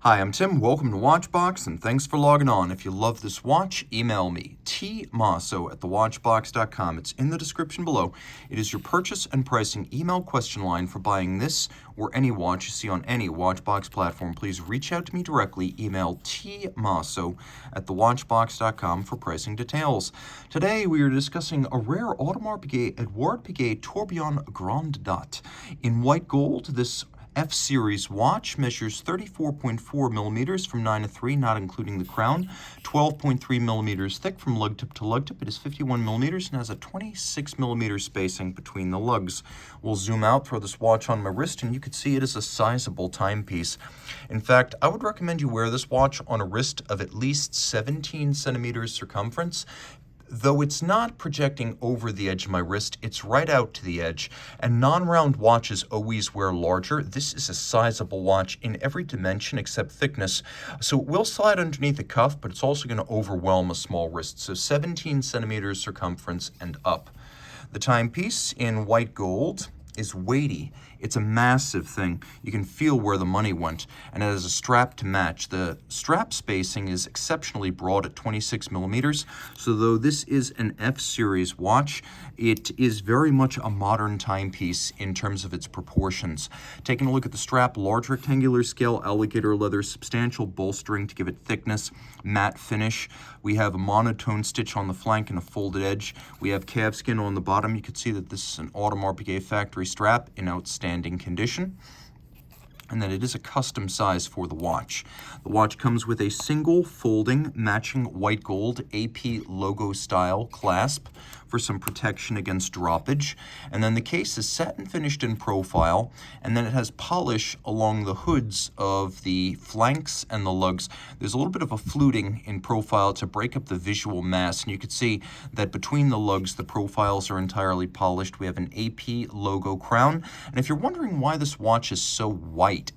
Hi, I'm Tim. Welcome to Watchbox, and thanks for logging on. If you love this watch, email me, tmosso@thewatchbox.com. It's in the description below. It is your purchase and pricing email question line for buying this or any watch you see on any Watchbox platform. Please reach out to me directly. Email tmosso@thewatchbox.com for pricing details. Today, we are discussing a rare Audemars Piguet Edouard Piguet Tourbillon Grande Date. In white gold, this F-Series watch measures 34.4 millimeters from 9 to 3, not including the crown, 12.3 millimeters thick from lug tip to lug tip. It is 51 millimeters and has a 26 millimeter spacing between the lugs. We'll zoom out, throw this watch on my wrist, and you can see it is a sizable timepiece. In fact, I would recommend you wear this watch on a wrist of at least 17 centimeters circumference. Though it's not projecting over the edge of my wrist, it's right out to the edge, and non-round watches always wear larger. This is a sizable watch in every dimension except thickness, so it will slide underneath the cuff, but it's also going to overwhelm a small wrist, so 17 centimeters circumference and up. The timepiece in white gold is weighty. It's a massive thing. You can feel where the money went, and it has a strap to match. The strap spacing is exceptionally broad at 26 millimeters, so though this is an F-Series watch, it is very much a modern timepiece in terms of its proportions. Taking a look at the strap, large rectangular scale, alligator leather, substantial bolstering to give it thickness, matte finish. We have a monotone stitch on the flank and a folded edge. We have calfskin on the bottom. You can see that this is an Audemars Piguet factory strap in outstanding condition, and that it is a custom size for the watch. The watch comes with a single folding matching white gold AP logo style clasp for some protection against droppage, and then the case is set and finished in profile, and then it has polish along the hoods of the flanks and the lugs. There's a little bit of a fluting in profile to break up the visual mass, and you can see that between the lugs the profiles are entirely polished. We have an AP logo crown, and if you're wondering why this watch is so white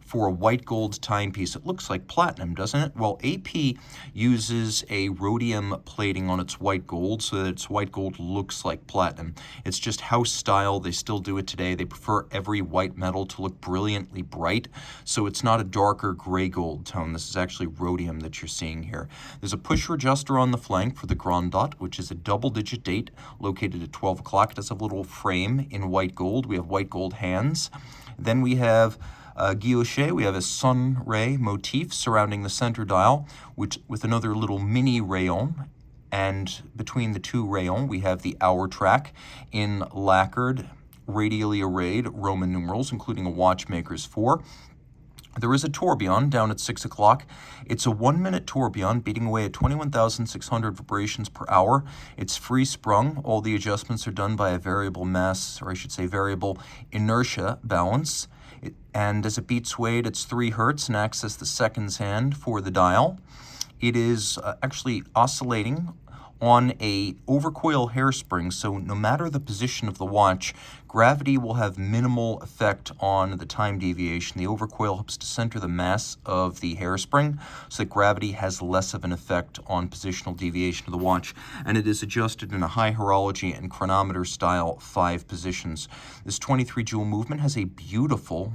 for a white gold timepiece, it looks like platinum, doesn't it? Well, AP uses a rhodium plating on its white gold so that its white gold looks like platinum. It's just house style. They still do it today. They prefer every white metal to look brilliantly bright, so it's not a darker gray gold tone. This is actually rhodium that you're seeing here. There's a pusher adjuster on the flank for the Grande Date, which is a double-digit date located at 12 o'clock. It does have a little frame in white gold. We have white gold hands. Then we have guilloche. We have a sun ray motif surrounding the center dial, which with another little mini rayon, and between the two rayons we have the hour track in lacquered, radially arrayed Roman numerals, including a watchmaker's 4. There is a tourbillon down at 6 o'clock. It's a 1-minute tourbillon beating away at 21,600 vibrations per hour. It's free sprung. All the adjustments are done by a variable mass, or I should say variable inertia balance. And as it beats weight, it's 3 hertz and acts as the seconds hand for the dial. It is actually oscillating on a overcoil hairspring, so no matter the position of the watch, gravity will have minimal effect on the time deviation. The overcoil helps to center the mass of the hairspring so that gravity has less of an effect on positional deviation of the watch, and it is adjusted in a high horology and chronometer style 5 positions. This 23 jewel movement has a beautiful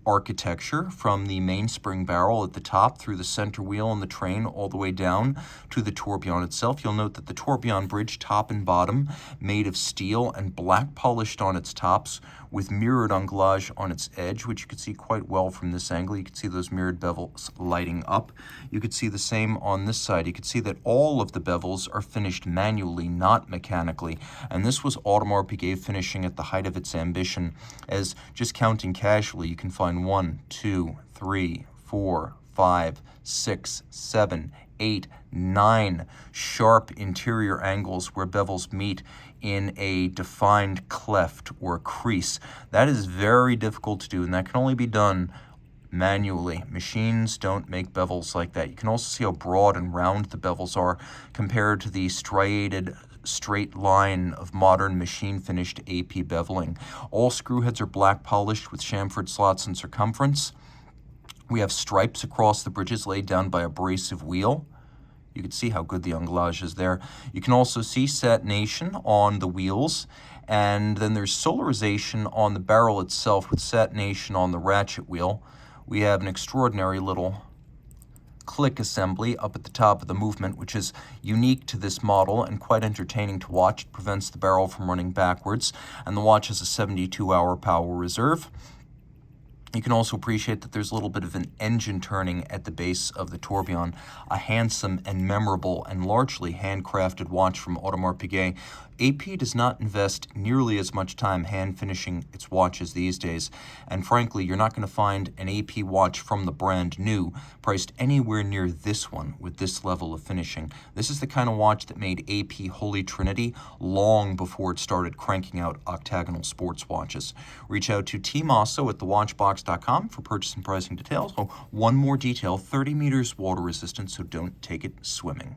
architecture from the mainspring barrel at the top through the center wheel and the train all the way down to the tourbillon itself. You'll note that the tourbillon bridge, top and bottom, made of steel and black polished on its tops with mirrored anglage on its edge, which you can see quite well from this angle. You can see those mirrored bevels lighting up. You could see the same on this side. You could see that all of the bevels are finished manually, not mechanically. And this was Audemars Piguet finishing at the height of its ambition, as just counting casually, you can find 1, 2, 3, 4, 5, 6, 7, 8, 9 sharp interior angles where bevels meet in a defined cleft or crease. That is very difficult to do, and that can only be done manually. Machines don't make bevels like that. You can also see how broad and round the bevels are compared to the striated straight line of modern machine-finished AP beveling. All screw heads are black polished with chamfered slots in circumference. We have stripes across the bridges laid down by a abrasive wheel. You can see how good the anglage is there. You can also see satination on the wheels, and then there's solarization on the barrel itself with satination on the ratchet wheel. We have an extraordinary little click assembly up at the top of the movement, which is unique to this model and quite entertaining to watch. It prevents the barrel from running backwards, and the watch has a 72-hour power reserve. You can also appreciate that there's a little bit of an engine turning at the base of the tourbillon, a handsome and memorable and largely handcrafted watch from Audemars Piguet. AP does not invest nearly as much time hand finishing its watches these days, and frankly, you're not going to find an AP watch from the brand new priced anywhere near this one with this level of finishing. This is the kind of watch that made AP Holy Trinity long before it started cranking out octagonal sports watches. Reach out to Team Mosso at thewatchbox.com for purchase and pricing details. Oh, one more detail, 30 meters water resistant, so don't take it swimming.